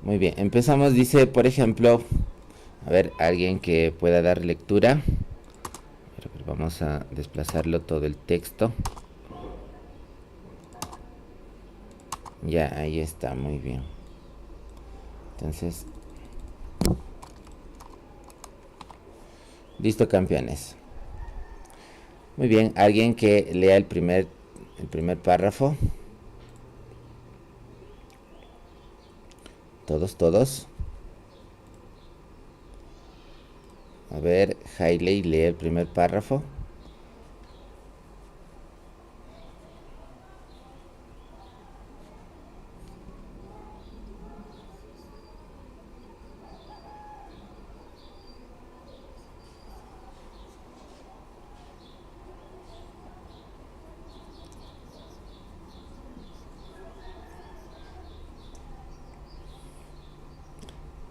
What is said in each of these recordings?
Muy bien, empezamos, dice, por ejemplo, a ver, alguien que pueda dar lectura. Vamos a desplazarlo todo el texto. Ya, ahí está, muy bien. Entonces, listo, campeones. Muy bien, alguien que lea el primer párrafo. Todos. A ver, Hailey lee el primer párrafo.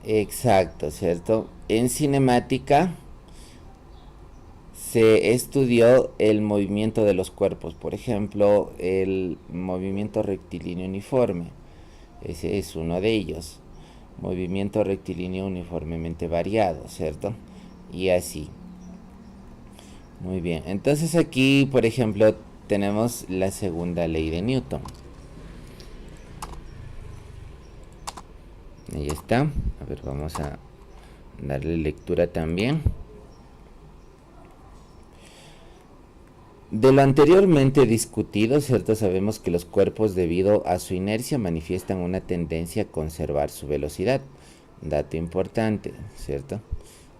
Exacto, ¿cierto? En cinemática se estudió el movimiento de los cuerpos, por ejemplo, el movimiento rectilíneo uniforme. Ese es uno de ellos. Movimiento rectilíneo uniformemente variado, ¿cierto? Y así. Muy bien. Entonces aquí, por ejemplo, tenemos la segunda ley de Newton. Ahí está. A ver, vamos a darle lectura también. De lo anteriormente discutido, ¿cierto? Sabemos que los cuerpos, debido a su inercia, manifiestan una tendencia a conservar su velocidad. Dato importante, ¿cierto?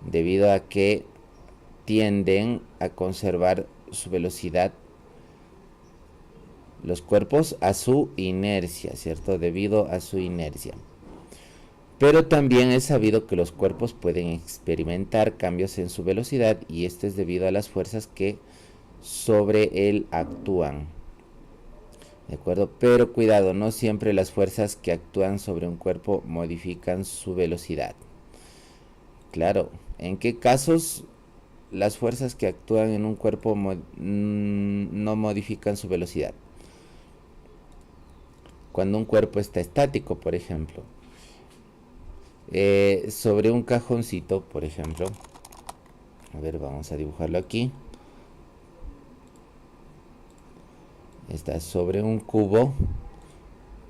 Debido a que tienden a conservar su velocidad los cuerpos a su inercia, ¿cierto? Debido a su inercia. Pero también es sabido que los cuerpos pueden experimentar cambios en su velocidad, y esto es debido a las fuerzas que sobre él actúan. ¿De acuerdo? Pero cuidado, no siempre las fuerzas que actúan sobre un cuerpo modifican su velocidad. Claro, ¿en qué casos las fuerzas que actúan en un cuerpo no modifican su velocidad? Cuando un cuerpo está estático, por ejemplo. Sobre un cajoncito, por ejemplo. A ver, vamos a dibujarlo aquí. Está sobre un cubo.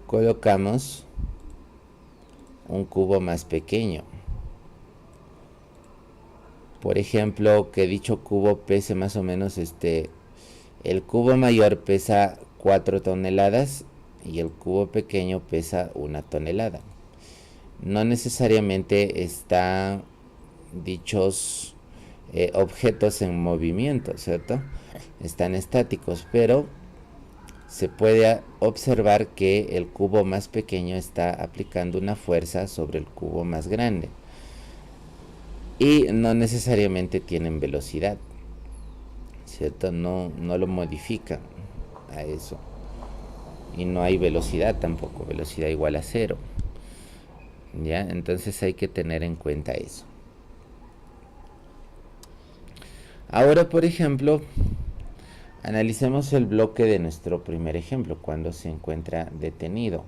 Colocamos un cubo más pequeño. Por ejemplo, que dicho cubo pese más o menos el cubo mayor pesa 4 toneladas y el cubo pequeño pesa 1 tonelada. No necesariamente están dichos objetos en movimiento, ¿cierto? Están estáticos, pero se puede observar que el cubo más pequeño está aplicando una fuerza sobre el cubo más grande. Y no necesariamente tienen velocidad, ¿cierto? No lo modifican a eso. Y no hay velocidad tampoco, velocidad igual a 0. ¿Ya? Entonces hay que tener en cuenta eso. Ahora, por ejemplo, analicemos el bloque de nuestro primer ejemplo, cuando se encuentra detenido.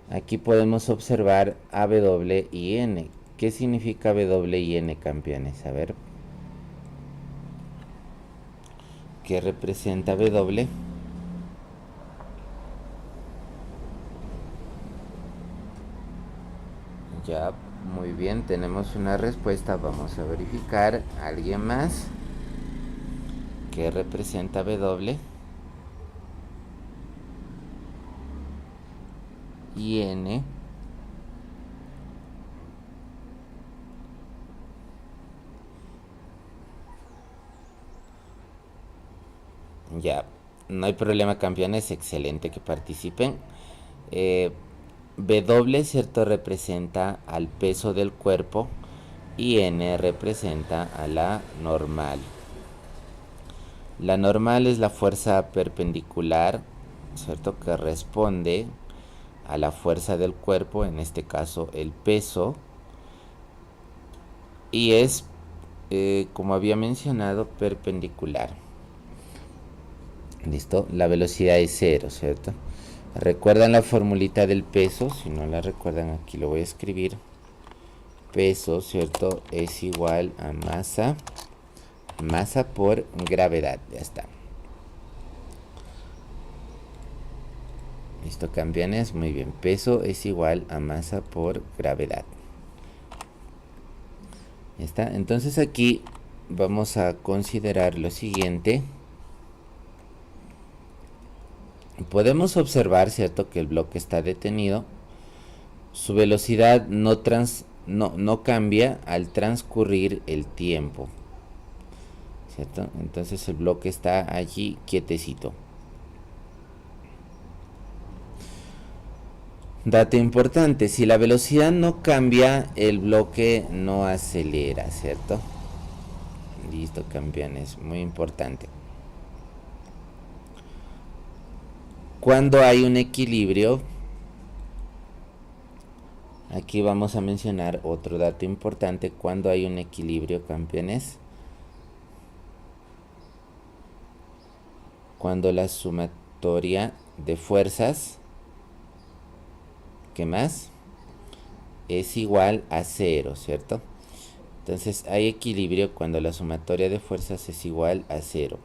Aquí podemos observar A, W y N. ¿Qué significa W y N, campeones? A ver. ¿Qué representa W? Ya, muy bien, tenemos una respuesta. Vamos a verificar. ¿Alguien más? ¿Qué representa W? Y N. Ya, no hay problema, campeones. Excelente que participen. W, ¿cierto? Representa al peso del cuerpo y N representa a la normal. La normal es la fuerza perpendicular, ¿cierto? Que responde a la fuerza del cuerpo, en este caso el peso, y es, como había mencionado, perpendicular. ¿Listo? La velocidad es 0, ¿cierto? ¿Recuerdan la formulita del peso? Si no la recuerdan, aquí lo voy a escribir. Peso, ¿cierto? Es igual a masa. Masa por gravedad. Ya está. ¿Listo, campeones? Muy bien. Peso es igual a masa por gravedad. Ya está. Entonces aquí vamos a considerar lo siguiente. Podemos observar, ¿cierto?, que el bloque está detenido. Su velocidad no cambia al transcurrir el tiempo, ¿cierto? Entonces el bloque está allí quietecito. Dato importante, si la velocidad no cambia, el bloque no acelera, ¿cierto? Listo, campeones, muy importante. Cuando hay un equilibrio, aquí vamos a mencionar otro dato importante. Cuando hay un equilibrio, campeones, cuando la sumatoria de fuerzas, ¿qué más?, es igual a 0, ¿cierto? Entonces hay equilibrio cuando la sumatoria de fuerzas es igual a 0.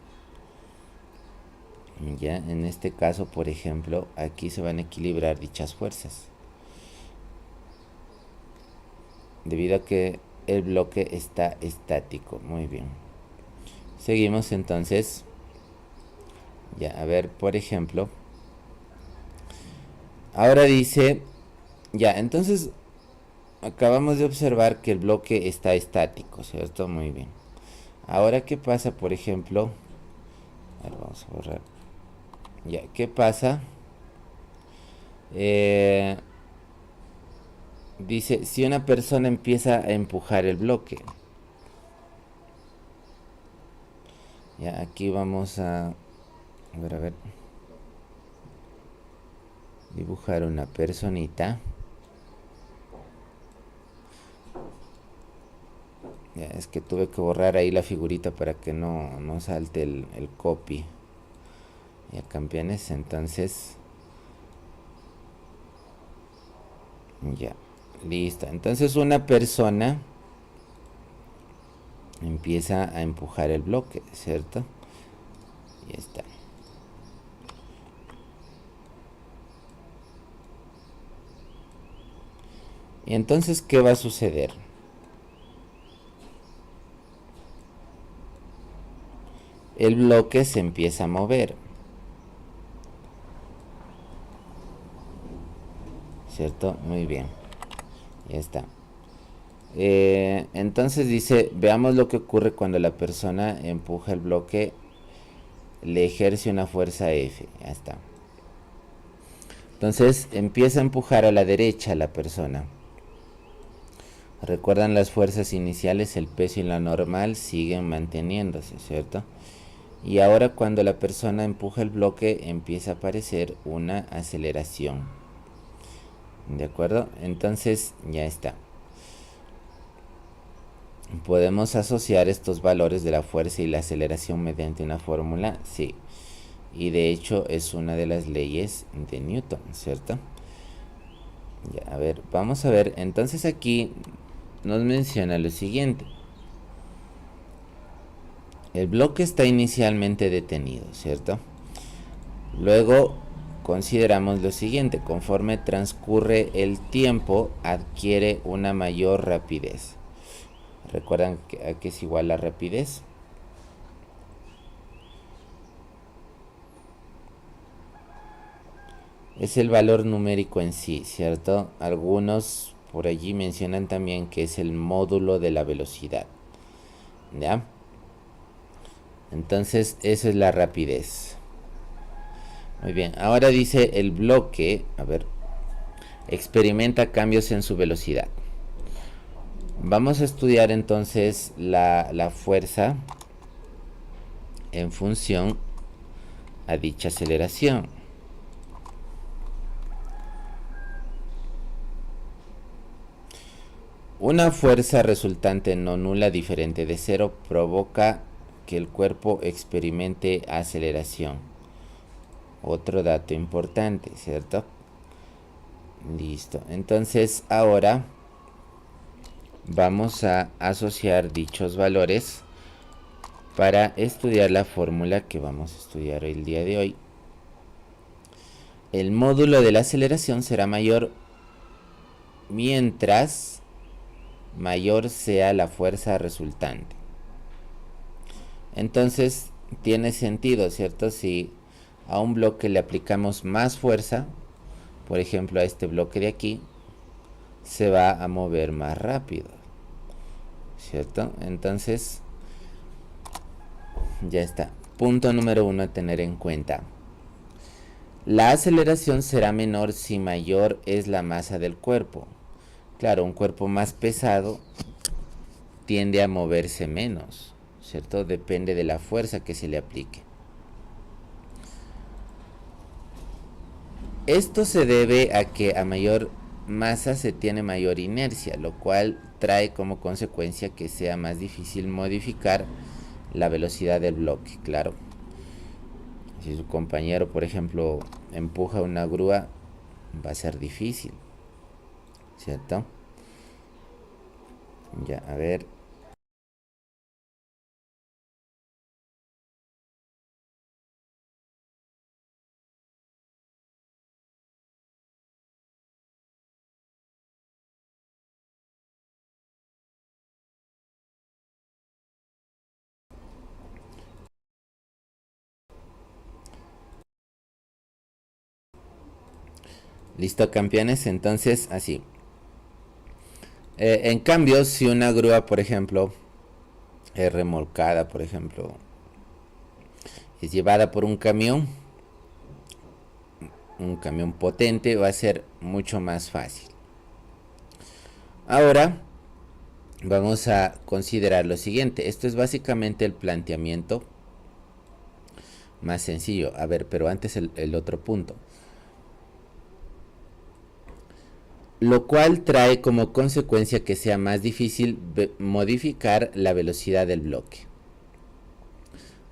Ya, en este caso, por ejemplo, aquí se van a equilibrar dichas fuerzas, debido a que el bloque está estático. Muy bien. Seguimos entonces. Ya, a ver, por ejemplo. Ahora dice, ya, entonces acabamos de observar que el bloque está estático, ¿cierto? Muy bien. Ahora, ¿qué pasa, por ejemplo? A ver, vamos a borrar. Ya, ¿qué pasa? Dice, si una persona empieza a empujar el bloque. Ya, aquí vamos a ver. Dibujar una personita. Ya, es que tuve que borrar ahí la figurita para que no salte el copy. Ya, campeones, entonces. Ya, listo. Entonces una persona empieza a empujar el bloque, ¿cierto? Ya está. Y entonces, ¿qué va a suceder? El bloque se empieza a mover, ¿cierto? Muy bien. Ya está. Entonces dice, veamos lo que ocurre cuando la persona empuja el bloque, le ejerce una fuerza F. Ya está. Entonces empieza a empujar a la derecha la persona. Recuerdan las fuerzas iniciales, el peso y la normal siguen manteniéndose, ¿cierto? Y ahora cuando la persona empuja el bloque empieza a aparecer una aceleración. ¿De acuerdo? Entonces ya está. ¿Podemos asociar estos valores de la fuerza y la aceleración mediante una fórmula? Sí. Y de hecho es una de las leyes de Newton, ¿cierto? Ya, a ver, vamos a ver. Entonces aquí nos menciona lo siguiente. El bloque está inicialmente detenido, ¿cierto? Luego consideramos lo siguiente. Conforme transcurre el tiempo, adquiere una mayor rapidez. ¿Recuerdan a qué es igual la rapidez? Es el valor numérico en sí, ¿cierto? Algunos por allí mencionan también que es el módulo de la velocidad. ¿Ya? Entonces, eso es la rapidez. Muy bien, ahora dice el bloque, a ver, experimenta cambios en su velocidad. Vamos a estudiar entonces la fuerza en función a dicha aceleración. Una fuerza resultante no nula diferente de cero provoca que el cuerpo experimente aceleración. Otro dato importante, ¿cierto? Listo. Entonces ahora vamos a asociar dichos valores para estudiar la fórmula que vamos a estudiar el día de hoy. El módulo de la aceleración será mayor mientras mayor sea la fuerza resultante. Entonces tiene sentido, ¿cierto? Si a un bloque le aplicamos más fuerza, por ejemplo a este bloque de aquí, se va a mover más rápido, ¿cierto? Entonces ya está. Punto número 1 a tener en cuenta. La aceleración será menor si mayor es la masa del cuerpo. Claro, un cuerpo más pesado tiende a moverse menos, ¿cierto? Depende de la fuerza que se le aplique. Esto se debe a que a mayor masa se tiene mayor inercia, lo cual trae como consecuencia que sea más difícil modificar la velocidad del bloque, claro. Si su compañero, por ejemplo, empuja una grúa, va a ser difícil, ¿cierto? Ya, a ver. Listo, campeones. Entonces, así. En cambio, si una grúa, por ejemplo, es remolcada, por ejemplo, es llevada por un camión potente, va a ser mucho más fácil. Ahora vamos a considerar lo siguiente. Esto es básicamente el planteamiento más sencillo. A ver, pero antes el otro punto. Lo cual trae como consecuencia que sea más difícil modificar la velocidad del bloque.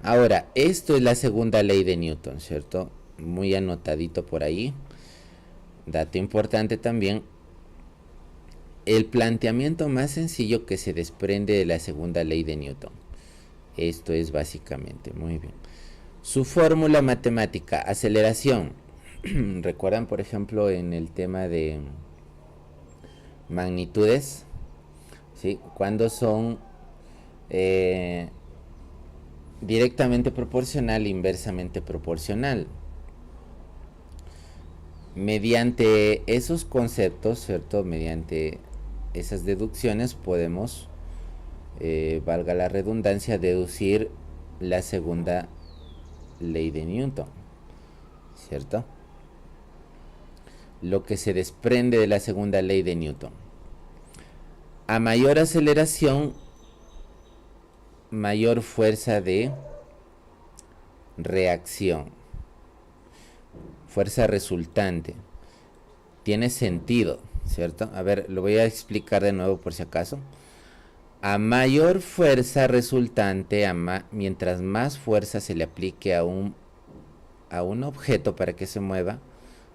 Ahora, esto es la segunda ley de Newton, ¿cierto? Muy anotadito por ahí. Dato importante también. El planteamiento más sencillo que se desprende de la segunda ley de Newton. Esto es básicamente, muy bien. Su fórmula matemática, aceleración. ¿Recuerdan, por ejemplo, en el tema de magnitudes? ¿Sí? Cuando son directamente proporcional e inversamente proporcional. Mediante esos conceptos, ¿cierto? Mediante esas deducciones podemos, valga la redundancia, deducir la segunda ley de Newton, ¿cierto? Lo que se desprende de la segunda ley de Newton. A mayor aceleración, mayor fuerza de reacción, fuerza resultante. Tiene sentido, ¿cierto? A ver, lo voy a explicar de nuevo por si acaso. A mayor fuerza resultante, mientras más fuerza se le aplique a un objeto para que se mueva,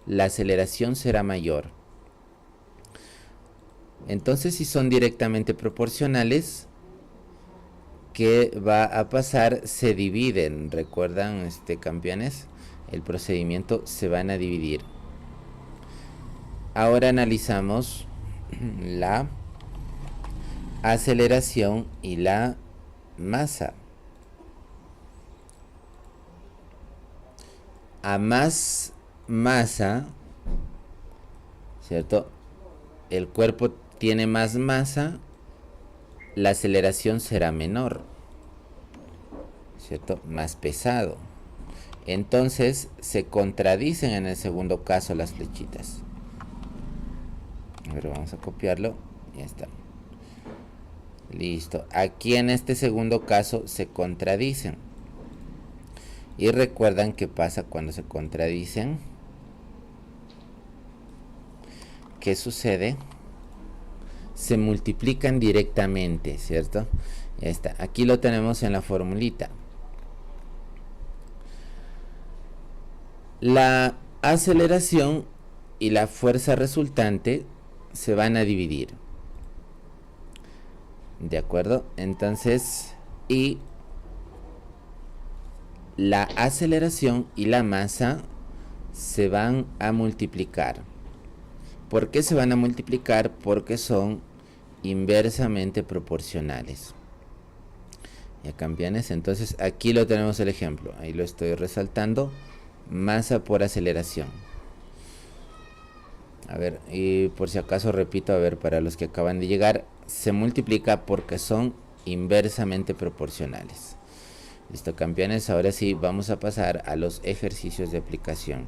la aceleración será mayor. Entonces, si son directamente proporcionales, ¿qué va a pasar? Se dividen. ¿Recuerdan, campeones? El procedimiento se van a dividir. Ahora analizamos la aceleración y la masa. A más masa, ¿cierto? El cuerpo tiene más masa, la aceleración será menor, ¿cierto? Más pesado. Entonces se contradicen en el segundo caso las flechitas. A ver, vamos a copiarlo. Ya está. Listo. Aquí en este segundo caso se contradicen. Y recuerdan qué pasa cuando se contradicen. ¿Qué sucede? Se multiplican directamente, ¿cierto? Ya está. Aquí lo tenemos en la formulita. La aceleración y la fuerza resultante se van a dividir. ¿De acuerdo? Entonces, y la aceleración y la masa se van a multiplicar. ¿Por qué se van a multiplicar? Porque son inversamente proporcionales. Ya, campeones, entonces aquí lo tenemos el ejemplo, ahí lo estoy resaltando, masa por aceleración. A ver, y por si acaso repito, a ver, para los que acaban de llegar, se multiplica porque son inversamente proporcionales. Listo, campeones, ahora sí vamos a pasar a los ejercicios de aplicación.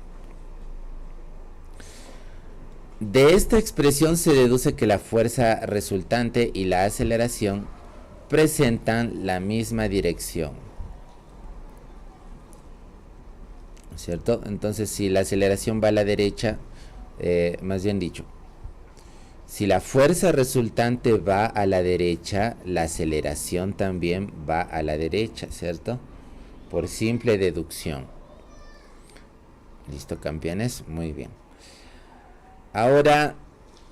De esta expresión se deduce que la fuerza resultante y la aceleración presentan la misma dirección, ¿cierto? Entonces, si la aceleración va a la derecha, más bien dicho, si la fuerza resultante va a la derecha, la aceleración también va a la derecha, ¿cierto? Por simple deducción. ¿Listo, campeones? Muy bien. Ahora,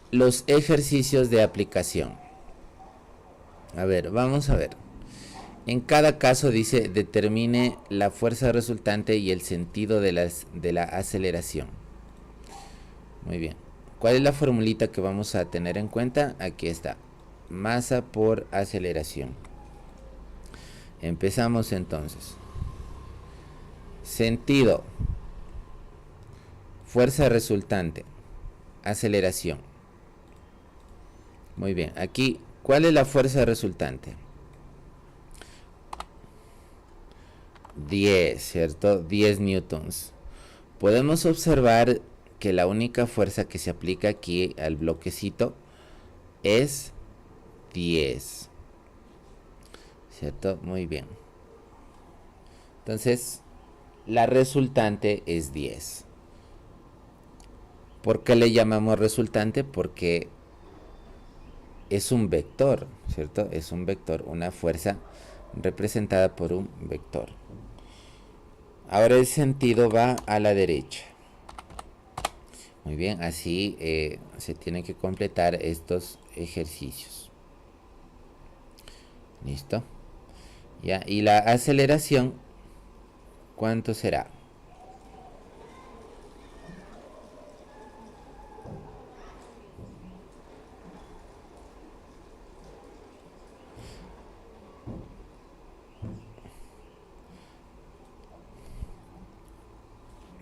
los ejercicios de aplicación. A ver, vamos a ver. En cada caso dice, determine la fuerza resultante y el sentido de la aceleración. Muy bien. ¿Cuál es la formulita que vamos a tener en cuenta? Aquí está. Masa por aceleración. Empezamos entonces. Sentido. Fuerza resultante. Aceleración. Muy bien. Aquí, ¿cuál es la fuerza resultante? 10, ¿cierto? 10 newtons. Podemos observar que la única fuerza que se aplica aquí al bloquecito es 10, ¿cierto? Muy bien. Entonces, la resultante es 10. ¿Por qué le llamamos resultante? Porque es un vector, ¿cierto? Es un vector, una fuerza representada por un vector. Ahora el sentido va a la derecha. Muy bien, así se tienen que completar estos ejercicios. ¿Listo? Ya, y la aceleración, ¿cuánto será?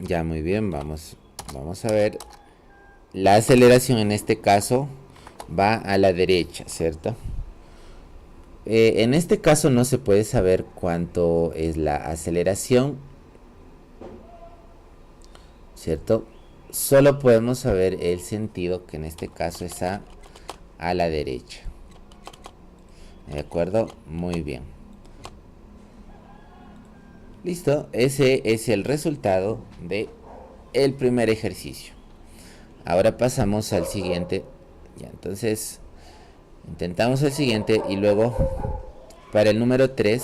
Ya, muy bien, vamos a ver. La aceleración en este caso va a la derecha, ¿cierto? En este caso no se puede saber cuánto es la aceleración, ¿cierto? Solo podemos saber el sentido, que en este caso es a la derecha. ¿De acuerdo? Muy bien. Listo, ese es el resultado de el primer ejercicio. Ahora pasamos al siguiente. Ya, entonces intentamos el siguiente y luego para el número 3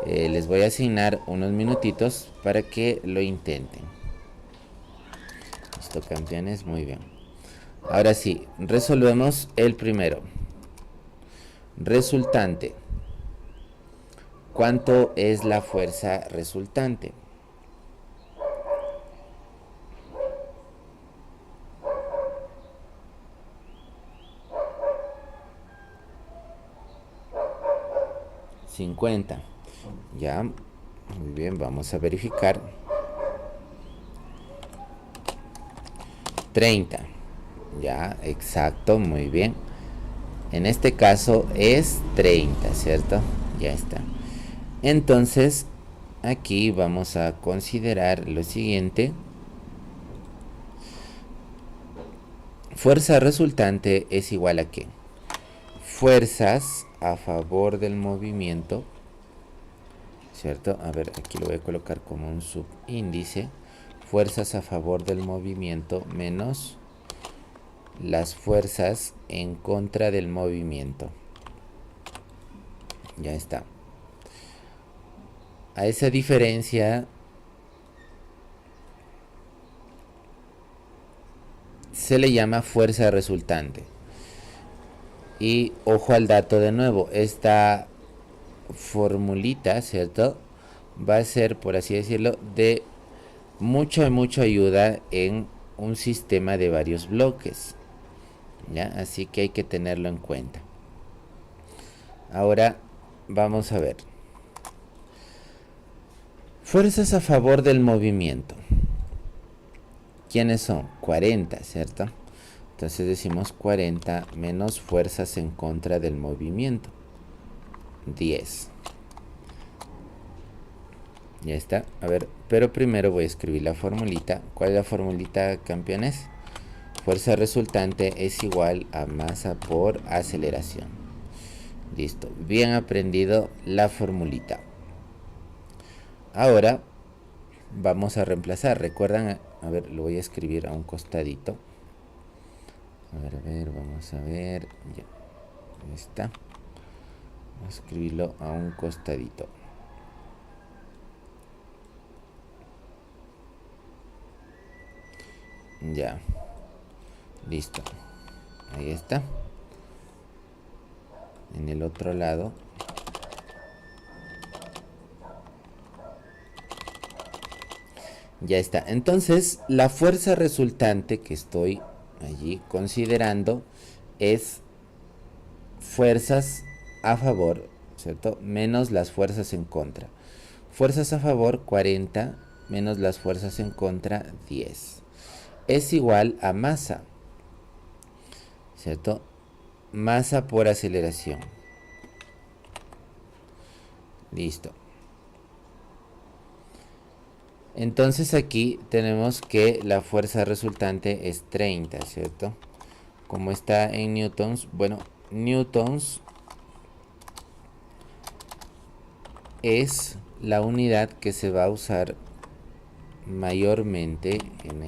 les voy a asignar unos minutitos para que lo intenten. Listo, campeones, muy bien. Ahora sí, resolvemos el primero. Resultante. ¿Cuánto es la fuerza resultante? $50. Ya, muy bien, vamos a verificar. 30. Ya, exacto, muy bien. En este caso es 30, ¿cierto? Ya está. Entonces, aquí vamos a considerar lo siguiente. Fuerza resultante es igual a ¿qué? Fuerzas a favor del movimiento, ¿cierto? A ver, aquí lo voy a colocar como un subíndice. Fuerzas a favor del movimiento menos las fuerzas en contra del movimiento. Ya está. A esa diferencia se le llama fuerza resultante. Y ojo al dato de nuevo, esta formulita, ¿cierto? Va a ser, por así decirlo, de mucha ayuda en un sistema de varios bloques, ¿ya? Así que hay que tenerlo en cuenta. Ahora vamos a ver. Fuerzas a favor del movimiento. ¿Quiénes son? 40, ¿cierto? Entonces decimos 40 menos fuerzas en contra del movimiento. 10. Ya está. A ver, pero primero voy a escribir la formulita. ¿Cuál es la formulita, campeones? Fuerza resultante es igual a masa por aceleración. Listo. Bien aprendido la formulita. Ahora vamos a reemplazar. Recuerdan, a ver, lo voy a escribir a un costadito. A ver, vamos a ver. Ya. Ahí está. Vamos a escribirlo a un costadito. Ya. Listo. Ahí está. En el otro lado. Ya está. Entonces, la fuerza resultante que estoy allí considerando es fuerzas a favor, ¿cierto? Menos las fuerzas en contra. Fuerzas a favor 40 menos las fuerzas en contra 10. Es igual a masa, ¿cierto? Masa por aceleración. Listo. Entonces aquí tenemos que la fuerza resultante es 30, ¿cierto? Como está en newtons, bueno, newtons es la unidad que se va a usar mayormente en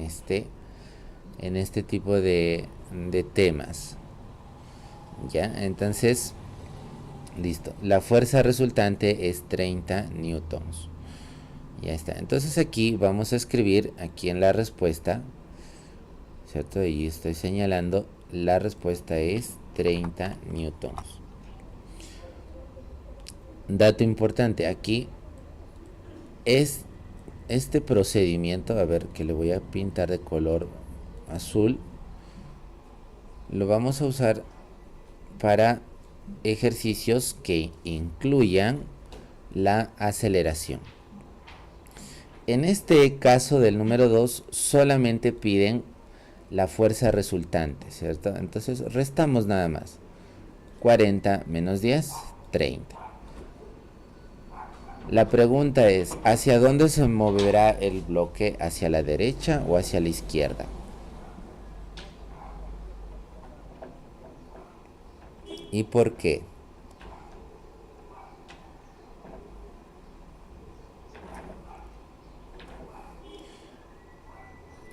este tipo de temas. Ya, entonces, listo. La fuerza resultante es 30 newtons. Ya está. Entonces aquí vamos a escribir aquí en la respuesta, ¿cierto? Y estoy señalando, la respuesta es 30 newtons. Dato importante, aquí es este procedimiento, a ver, que le voy a pintar de color azul, lo vamos a usar para ejercicios que incluyan la aceleración. En este caso del número 2 solamente piden la fuerza resultante, ¿cierto? Entonces restamos nada más. 40 menos 10, 30. La pregunta es, ¿hacia dónde se moverá el bloque? ¿Hacia la derecha o hacia la izquierda? ¿Y por qué?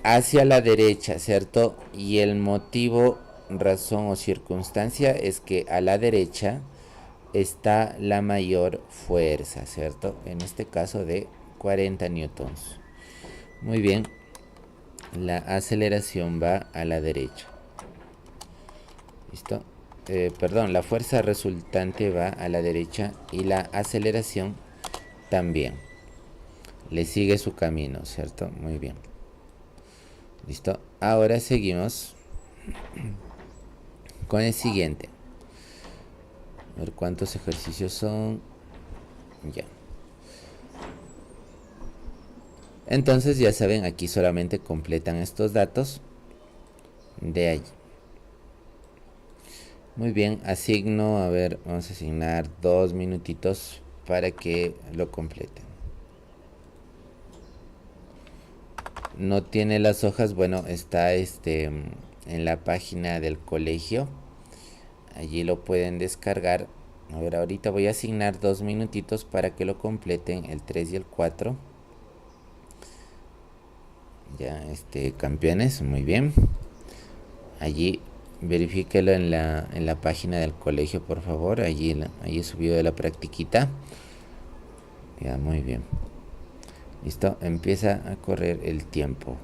Hacia la derecha, ¿cierto? Y el motivo, razón o circunstancia es que a la derecha está la mayor fuerza, ¿cierto? En este caso de 40 newtons. Muy bien, la aceleración va a la derecha. ¿Listo? Perdón, la fuerza resultante va a la derecha y la aceleración también. Le sigue su camino, ¿cierto? Muy bien. ¿Listo? Ahora seguimos con el siguiente. A ver cuántos ejercicios son. Ya. Entonces ya saben, aquí solamente completan estos datos de allí. Muy bien, asigno, a ver, vamos a asignar 2 minutitos para que lo completen. No tiene las hojas, bueno, está en la página del colegio. Allí lo pueden descargar. A ver, ahorita voy a asignar 2 minutitos para que lo completen, el 3 y el 4. Ya, campeones, muy bien. Allí verifíquelo en la página del colegio, por favor. Allí he subido de la practiquita. Ya, muy bien. Listo, empieza a correr el tiempo.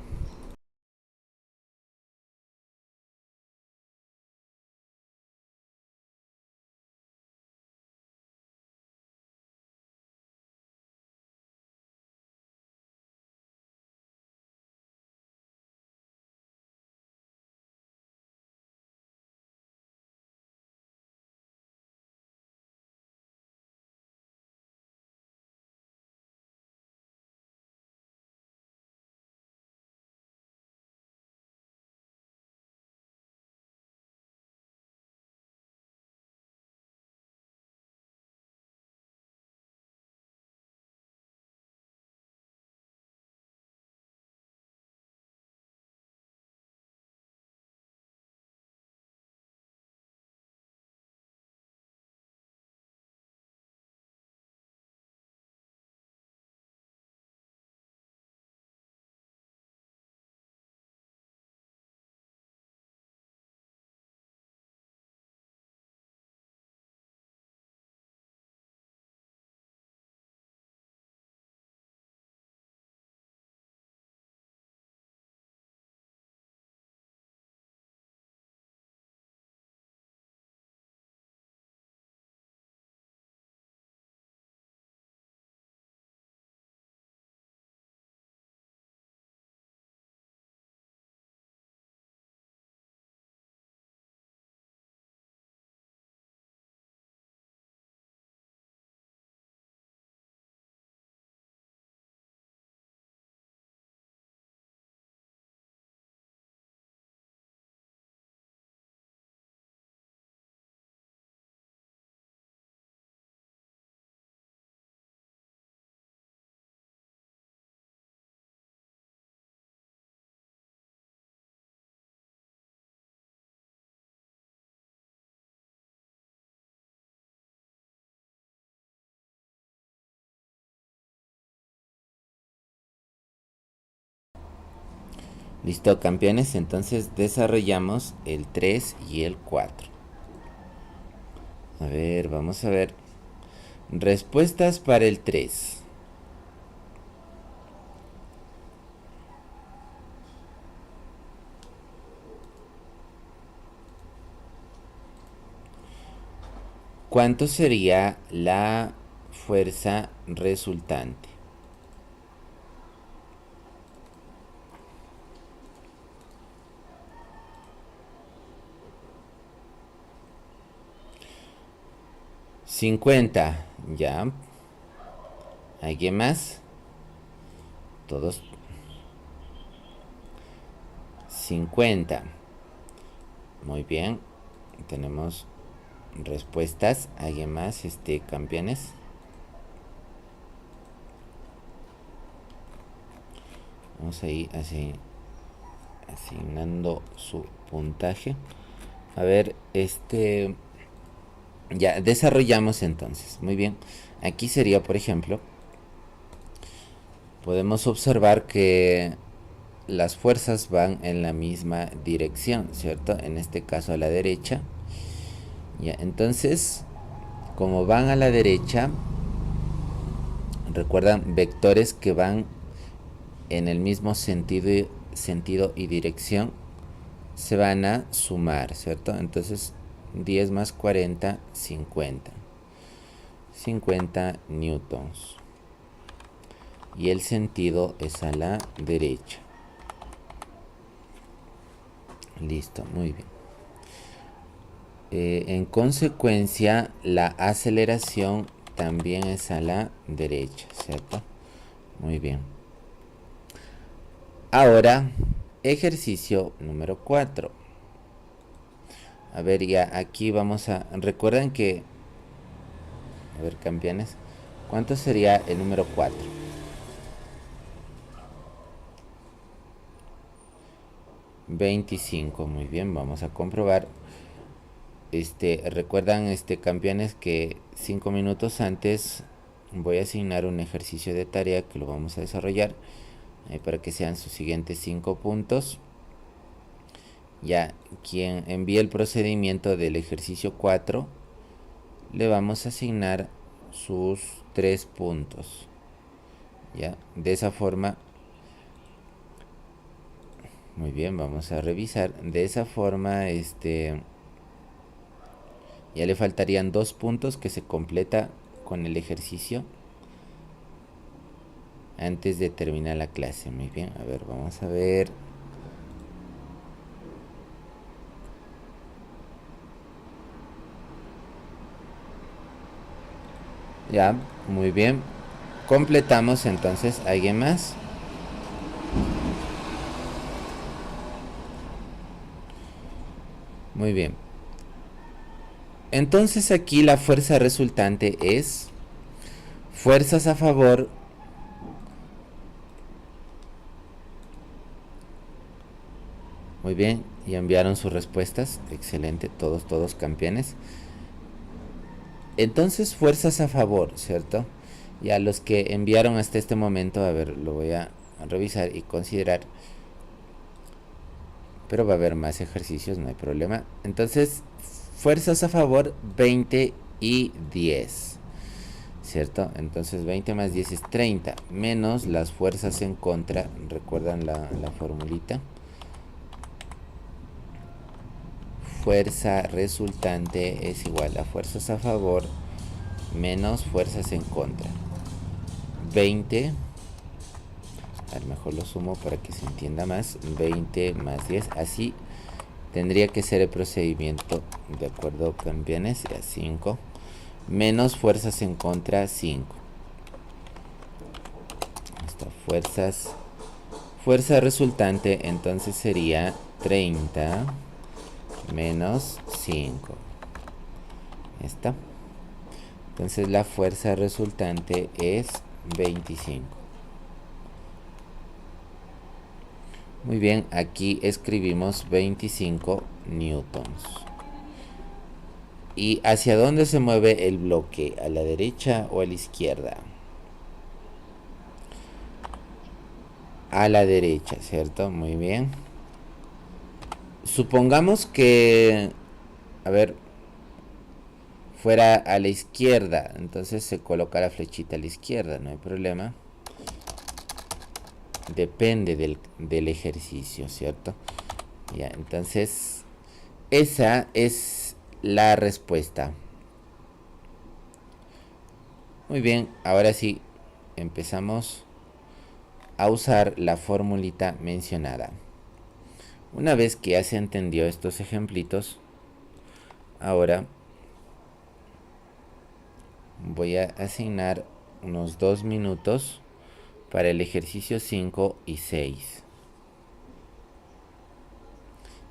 Listo, campeones, entonces desarrollamos el 3 y el 4. A ver, vamos a ver. Respuestas para el 3. ¿Cuánto sería la fuerza resultante? $50, ya. ¿Alguien más? Todos. 50. Muy bien. Tenemos respuestas. ¿Alguien más, campeones? Vamos a ir asignando su puntaje. A ver, ya desarrollamos entonces. Muy bien. Aquí sería, por ejemplo, podemos observar que las fuerzas van en la misma dirección, ¿cierto? En este caso a la derecha. Ya, entonces, como van a la derecha, recuerdan vectores que van en el mismo sentido y dirección, se van a sumar, ¿cierto? Entonces 10 más 40, 50. 50 newtons. Y el sentido es a la derecha. Listo, muy bien. En consecuencia, la aceleración también es a la derecha, ¿cierto? Muy bien. Ahora, ejercicio número 4. A ver, ya aquí vamos a... Recuerden que... A ver, campeones. ¿Cuánto sería el número 4? 25. Muy bien, vamos a comprobar. Recuerdan, campeones, que 5 minutos antes voy a asignar un ejercicio de tarea que lo vamos a desarrollar para que sean sus siguientes 5 puntos. Ya, quien envíe el procedimiento del ejercicio 4, le vamos a asignar sus 3 puntos. Ya, de esa forma, muy bien, vamos a revisar. De esa forma, ya le faltarían 2 puntos que se completa con el ejercicio antes de terminar la clase. Muy bien, a ver, vamos a ver. Ya, muy bien. Completamos entonces. ¿Alguien más? Muy bien. Entonces aquí la fuerza resultante es fuerzas a favor Muy bien, y enviaron sus respuestas. Excelente, todos campeones. Entonces, fuerzas a favor, ¿cierto? Y a los que enviaron hasta este momento, a ver, lo voy a revisar y considerar. Pero va a haber más ejercicios, no hay problema. Entonces, fuerzas a favor, 20 y 10. ¿Cierto? Entonces 20 más 10 es 30. Menos las fuerzas en contra. ¿Recuerdan la formulita? Fuerza resultante es igual a fuerzas a favor menos fuerzas en contra. 20, a lo mejor lo sumo para que se entienda más. 20 más 10, así tendría que ser el procedimiento, de acuerdo, campeones. 5 menos fuerzas en contra, 5. Fuerza resultante entonces sería 30 menos 5. ¿Está? Entonces la fuerza resultante es 25. Muy bien, aquí escribimos 25 newtons. ¿Y hacia dónde se mueve el bloque? ¿A la derecha o a la izquierda? a la derecha, ¿cierto? Muy bien. Supongamos que, a ver, fuera a la izquierda, entonces se coloca la flechita a la izquierda, no hay problema. Depende del ejercicio, ¿cierto? Ya, entonces esa es la respuesta. Muy bien, ahora sí empezamos a usar la formulita mencionada. Una vez que ya se entendió estos ejemplitos, ahora voy a asignar unos 2 minutos para el ejercicio 5 y 6.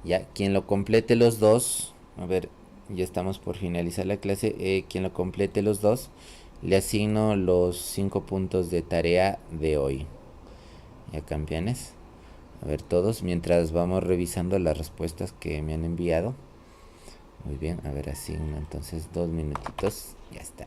Ya, quien lo complete los dos, a ver, ya estamos por finalizar la clase, quien lo complete los dos, le asigno los 5 puntos de tarea de hoy. Ya, campeones. A ver, todos, mientras vamos revisando las respuestas que me han enviado. Muy bien, a ver, asigno entonces 2 minutitos, ya está.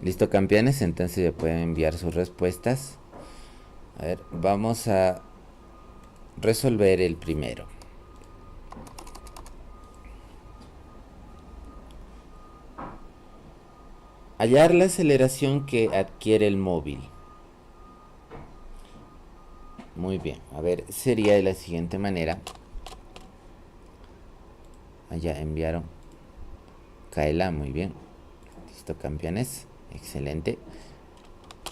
Listo, campeones, entonces ya pueden enviar sus respuestas. A ver, vamos a resolver el primero. Hallar la aceleración que adquiere el móvil. Muy bien, a ver, sería de la siguiente manera. Allá enviaron Kaela, muy bien. Listo, campeones, excelente.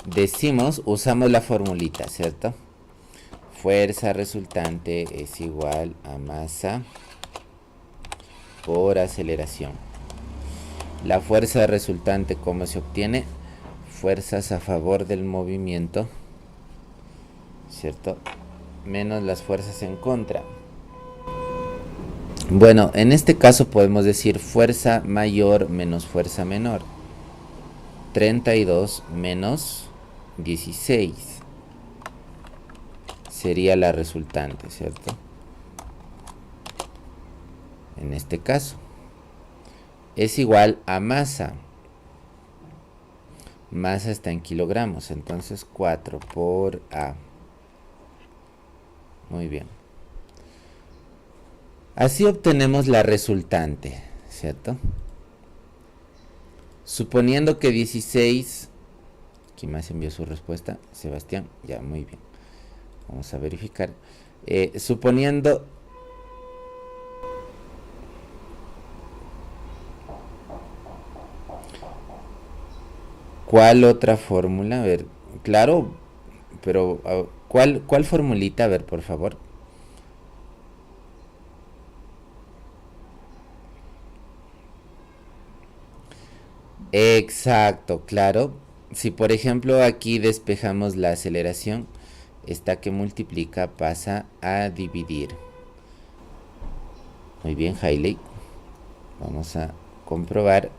Decimos, usamos la formulita, ¿cierto? Fuerza resultante es igual a masa por aceleración. La fuerza resultante, ¿cómo se obtiene? Fuerzas a favor del movimiento, ¿cierto? Menos las fuerzas en contra. Bueno, en este caso podemos decir fuerza mayor menos fuerza menor. 32 menos 16 sería la resultante, ¿cierto? En este caso es igual a masa. Masa está en kilogramos, entonces 4 por A. Muy bien. Así obtenemos la resultante, ¿cierto? Suponiendo que 16... ¿Quién más envió su respuesta? Sebastián. Ya, muy bien. Vamos a verificar. Suponiendo... ¿Cuál otra fórmula? A ver, claro, pero ¿cuál formulita? A ver, por favor. Exacto, claro. Si por ejemplo aquí despejamos la aceleración, esta que multiplica pasa a dividir. Muy bien, Hailey. Vamos a comprobar.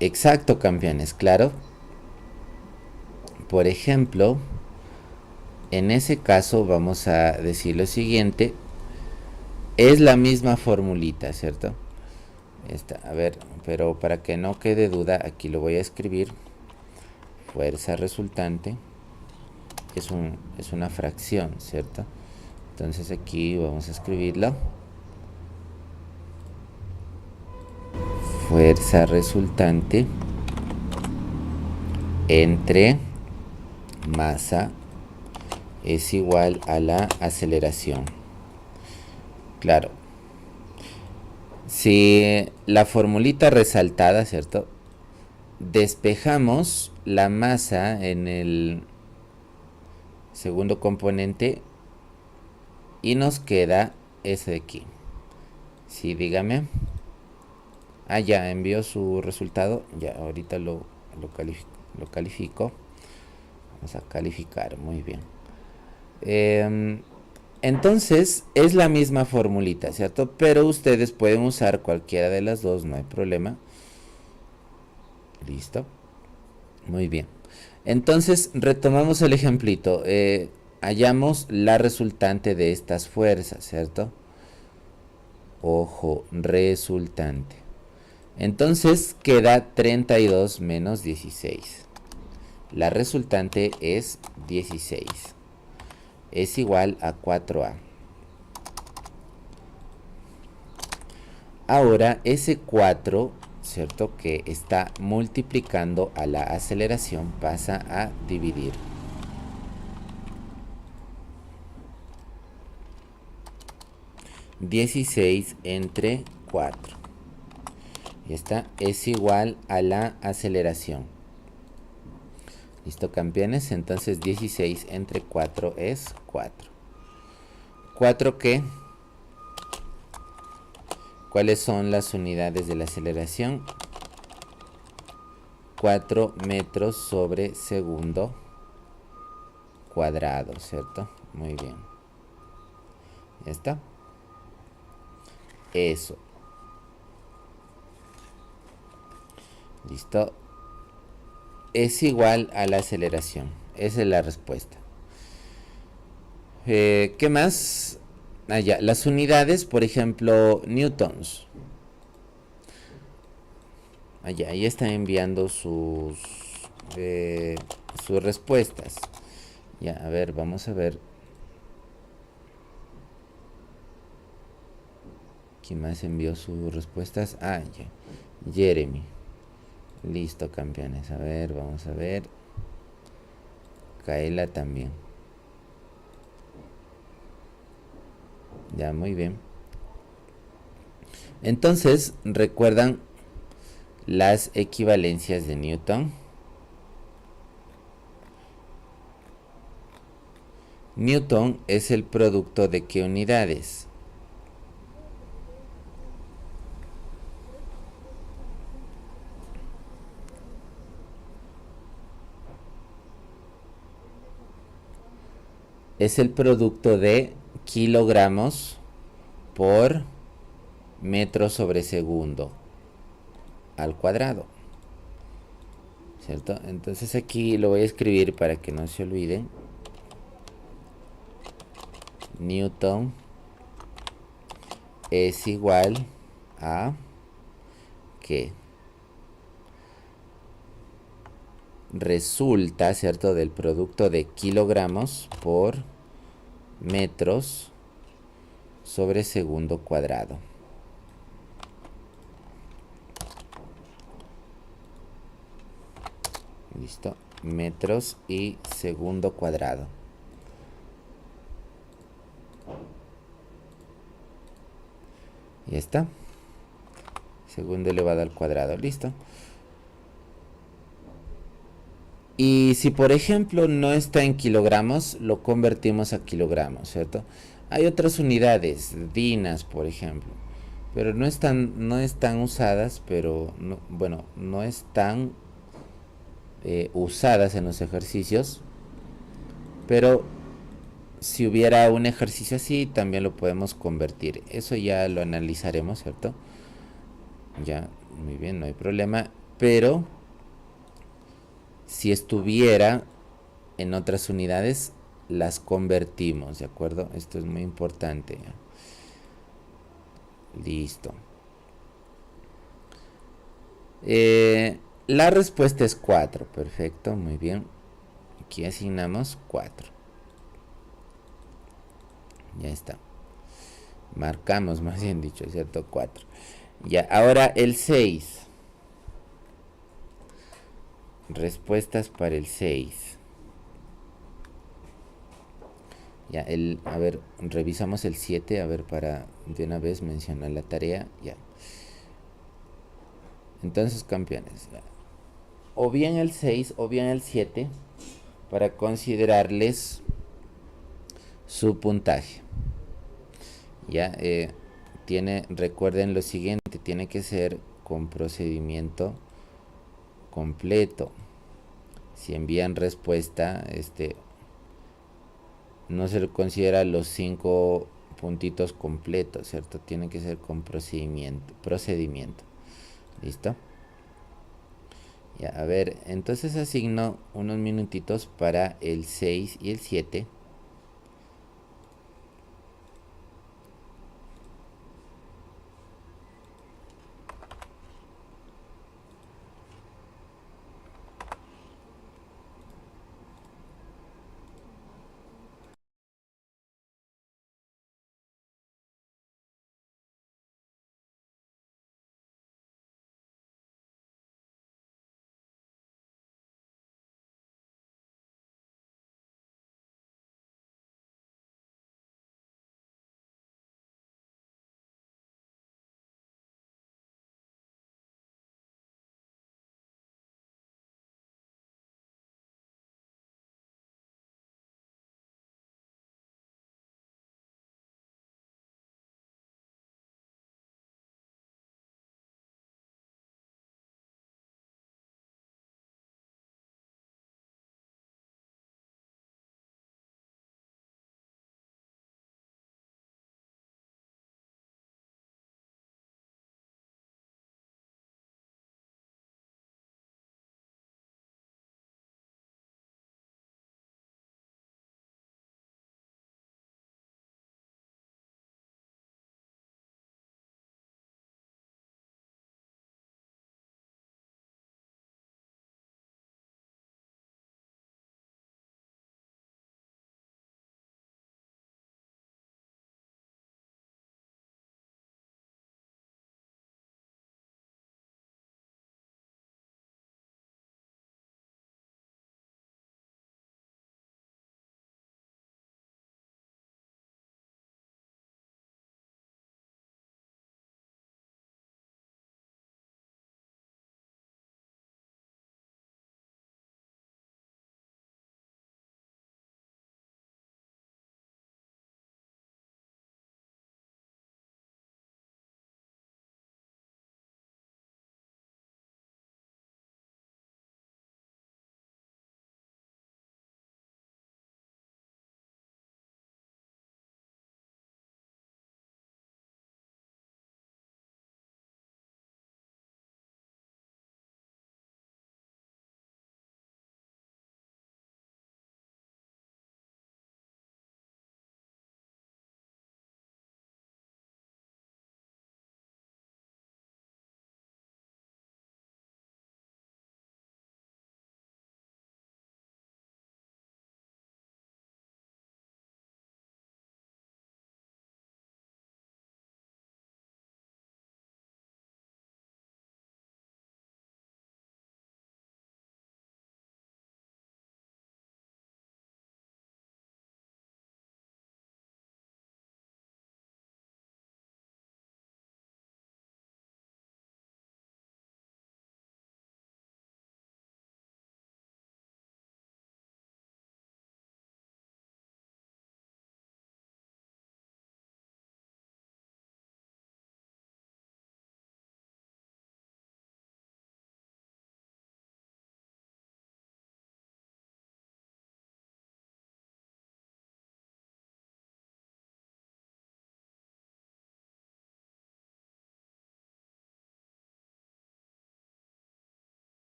Exacto, campeones, claro. Por ejemplo, en ese caso vamos a decir lo siguiente. Es la misma formulita, ¿cierto? Esta, a ver, pero para que no quede duda, aquí lo voy a escribir. Fuerza resultante es una fracción, ¿cierto? Entonces aquí vamos a escribirlo. Fuerza resultante entre masa es igual a la aceleración. Claro. Si la formulita resaltada, ¿cierto? Despejamos la masa en el segundo componente y nos queda ese de aquí. Sí, dígame. Ah, ya envió su resultado. Ya, ahorita lo califico. Vamos a calificar, muy bien. Entonces es la misma formulita, ¿cierto? Pero ustedes pueden usar cualquiera de las dos, no hay problema. Listo. Muy bien. Entonces retomamos el ejemplito. Hallamos la resultante de estas fuerzas, ¿cierto? Ojo, resultante. Entonces queda 32 menos 16. La resultante es 16. Es igual a 4A. Ahora ese 4, ¿cierto? Que está multiplicando a la aceleración pasa a dividir. (16 entre 4). Y esta es igual a la aceleración. ¿Listo, campeones? Entonces 16 entre 4 es 4. ¿4 qué? ¿Cuáles son las unidades de la aceleración? 4 metros sobre segundo cuadrado, ¿cierto? Muy bien. ¿Ya está? Eso. ¿Listo? Es igual a la aceleración. Esa es la respuesta. ¿Qué más? Ah, ya. Las unidades, por ejemplo, newtons. Allá, ahí está enviando sus respuestas. Ya, a ver, vamos a ver. ¿Quién más envió sus respuestas? Ah, ya. Jeremy. Listo, campeones. A ver, vamos a ver. Kaela también. Ya, muy bien. Entonces, ¿recuerdan las equivalencias de Newton? Newton es el producto de ¿qué unidades? Es el producto de kilogramos por metro sobre segundo al cuadrado. ¿cierto? Entonces aquí lo voy a escribir para que no se olviden. Newton es igual a que resulta, ¿cierto?, del producto de kilogramos por metros sobre segundo cuadrado. Listo, metros y segundo cuadrado. Ya está. Segundo elevado al cuadrado, listo. Y si por ejemplo no está en kilogramos, lo convertimos a kilogramos, ¿cierto? Hay otras unidades, dinas por ejemplo, pero no están usadas, pero no, bueno, no están usadas en los ejercicios, pero si hubiera un ejercicio así, también lo podemos convertir. Eso ya lo analizaremos, ¿cierto? Ya, muy bien, no hay problema, pero si estuviera en otras unidades, las convertimos, ¿de acuerdo? Esto es muy importante. Listo. La respuesta es 4. Perfecto, muy bien. Aquí asignamos 4. Ya está. Marcamos, más bien dicho, ¿cierto? 4. Ya, ahora el 6. Respuestas para el 6. Ya, a ver, revisamos el 7, a ver, para de una vez mencionar la tarea. Ya. Entonces, campeones, ya. O bien el 6 o bien el 7 para considerarles su puntaje. Ya, recuerden lo siguiente, tiene que ser con procedimiento completo. Si envían respuesta, no se le considera los 5 puntitos completos, ¿cierto? Tiene que ser con procedimiento. ¿Listo? Ya, a ver, entonces asigno unos minutitos para el 6 y el 7.